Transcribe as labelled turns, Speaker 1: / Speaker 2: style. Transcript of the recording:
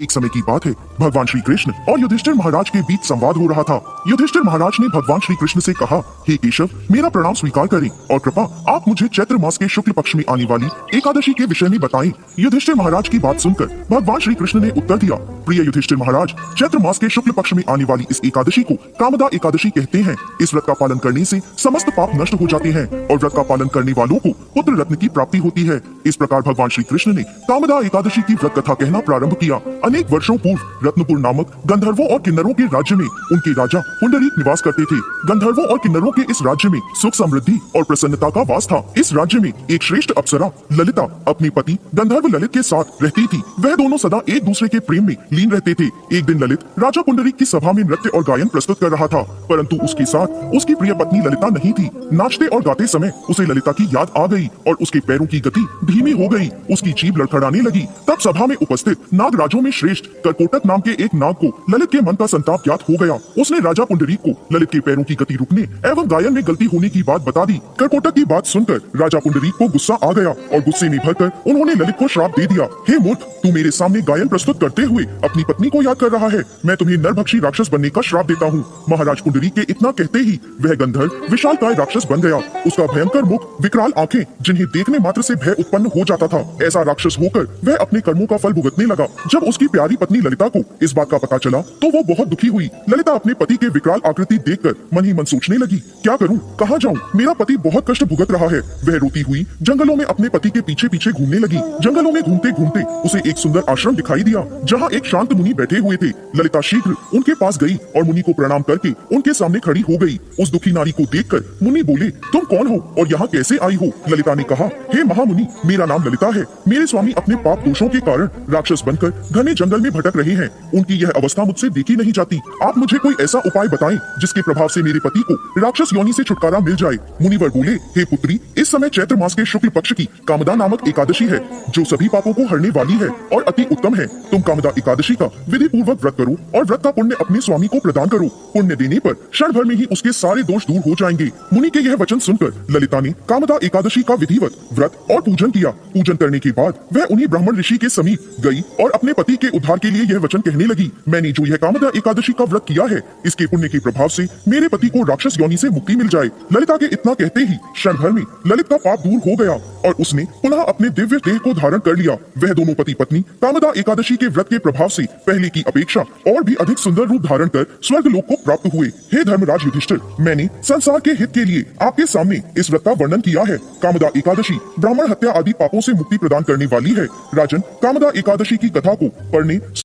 Speaker 1: एक समय की बात है, भगवान श्री कृष्ण और युधिष्ठिर महाराज के बीच संवाद हो रहा था। युधिष्ठिर महाराज ने भगवान श्री कृष्ण से कहा, हे केशव, मेरा प्रणाम स्वीकार करें और कृपा आप मुझे चैत्र मास के शुक्ल पक्ष में आने वाली एकादशी के विषय में बताएं। युधिष्ठिर महाराज की बात सुनकर भगवान श्री कृष्ण ने उत्तर दिया, प्रिय युधिष्ठिर महाराज, चैत्र मास के शुक्ल पक्ष में आने वाली इस एकादशी को कामदा एकादशी कहते हैं। इस व्रत का पालन करने से समस्त पाप नष्ट हो जाते हैं और व्रत का पालन करने वालों को पुत्र रत्न की प्राप्ति होती है। इस प्रकार भगवान श्री कृष्ण ने कामदा एकादशी की व्रत कथा कहना प्रारंभ किया। अनेक वर्षों पूर्व रत्नपुर नामक गंधर्वों और किन्नरों के राज्य में उनके राजा पुंडरीक निवास करते थे। गंधर्वों और किन्नरों के इस राज्य में सुख समृद्धि और प्रसन्नता का वास था। इस राज्य में एक श्रेष्ठ अप्सरा ललिता अपने पति गंधर्व ललित के साथ रहती थी। वह दोनों सदा एक दूसरे के प्रेम में लीन रहते थे। एक दिन ललित राजा पुंडरीक की सभा में नृत्य और गायन प्रस्तुत कर रहा था, परंतु उसके साथ उसकी प्रिय पत्नी ललिता नहीं थी। नाचते और गाते समय उसे ललिता की याद आ गई और उसके पैरों की गति धीमी हो गई। उसकी जीभ लड़खड़ाने लगी। तब सभा में उपस्थित नागराजों में श्रेष्ठ करकोटक नाम के एक नाग को ललित के मन का संताप ज्ञात हो गया। उसने राजा पुंडरीक को ललित के पैरों की गति रुकने एवं गायन में गलती होने की बात बता दी। करकोटक की बात सुनकर राजा पुंडरीक को गुस्सा आ गया और गुस्से में भरकर उन्होंने ललित को श्राप दे दिया, हे मूर्ख, तू मेरे सामने गायन प्रस्तुत करते हुए अपनी पत्नी को याद कर रहा है। मैं तुम्हें नरभक्षी राक्षस बनने का श्राप देता हूँ। महाराज पुंडरीक के इतना कहते ही वह गंधर्व विशालकाय राक्षस बन गया। उसका भयंकर मुख, विकराल आंखें, जिन्हें देखने मात्र से भय उत्पन्न हो जाता था, ऐसा राक्षस होकर वह अपने कर्मों का फल भुगतने लगा। जब उसकी प्यारी पत्नी ललिता को इस बात का पता चला तो वो बहुत दुखी हुई। ललिता अपने पति के विकराल आकृति देखकर मन ही मन सोचने लगी, क्या करूं, कहां जाऊं, मेरा पति बहुत कष्ट भुगत रहा है। वह रोती हुई जंगलों में अपने पति के पीछे पीछे घूमने लगी। जंगलों में घूमते घूमते उसे एक सुंदर आश्रम दिखाई दिया जहाँ एक शांत मुनि बैठे हुए थे। ललिता शीघ्र उनके पास गई और मुनि को प्रणाम करके उनके सामने खड़ी हो गई। उस दुखी नारी को देखकर मुनि बोले, तुम कौन हो और यहाँ कैसे आई हो? ललिता ने कहा, हे महामुनि, मेरा नाम ललिता है। मेरे स्वामी अपने पाप दोषों के कारण राक्षस बनकर घने जंगल में भटक रहे हैं। उनकी यह अवस्था मुझसे देखी नहीं जाती। आप मुझे कोई ऐसा उपाय बताएं जिसके प्रभाव से मेरे पति को राक्षस योनि से छुटकारा मिल जाए। मुनिवर बोले, हे पुत्री, इस समय चैत्र मास के शुक्ल पक्ष की कामदा नामक एकादशी है, जो सभी पापों को हरने वाली है और अति उत्तम है। तुम कामदा एकादशी का विधि पूर्वक व्रत करो और व्रत का पुण्य अपने स्वामी को प्रदान करो। पुण्य देने पर क्षण भर में ही उसके सारे दोष दूर हो जाएंगे। मुनि के यह वचन सुनकर ललिता ने कामदा एकादशी का विधिवत व्रत और पूजन किया। पूजन करने के बाद वह उन्हीं ब्राह्मण ऋषि के समीप गई और अपने पति के उद्धार के लिए यह वचन कहने लगी, मैंने जो यह कामदा एकादशी का व्रत किया है, इसके पुण्य के प्रभाव से मेरे पति को राक्षस योनि से मुक्ति मिल जाए। ललिता के इतना कहते ही क्षण भर में ललित का पाप दूर हो गया और उसने पुनः अपने दिव्य देह को धारण कर लिया। वह दोनों पति पत्नी कामदा एकादशी के व्रत के प्रभाव से पहले की अपेक्षा और भी अधिक सुंदर रूप धारण कर स्वर्ग लोक को प्राप्त हुए। हे धर्मराज युधिष्ठिर, मैंने संसार के हित के लिए आपके सामने इस व्रत का वर्णन किया है। कामदा एकादशी ब्राह्मण हत्या आदि पापों से मुक्ति प्रदान करने वाली है। राजन, कामदा एकादशी की कथा को पढ़ने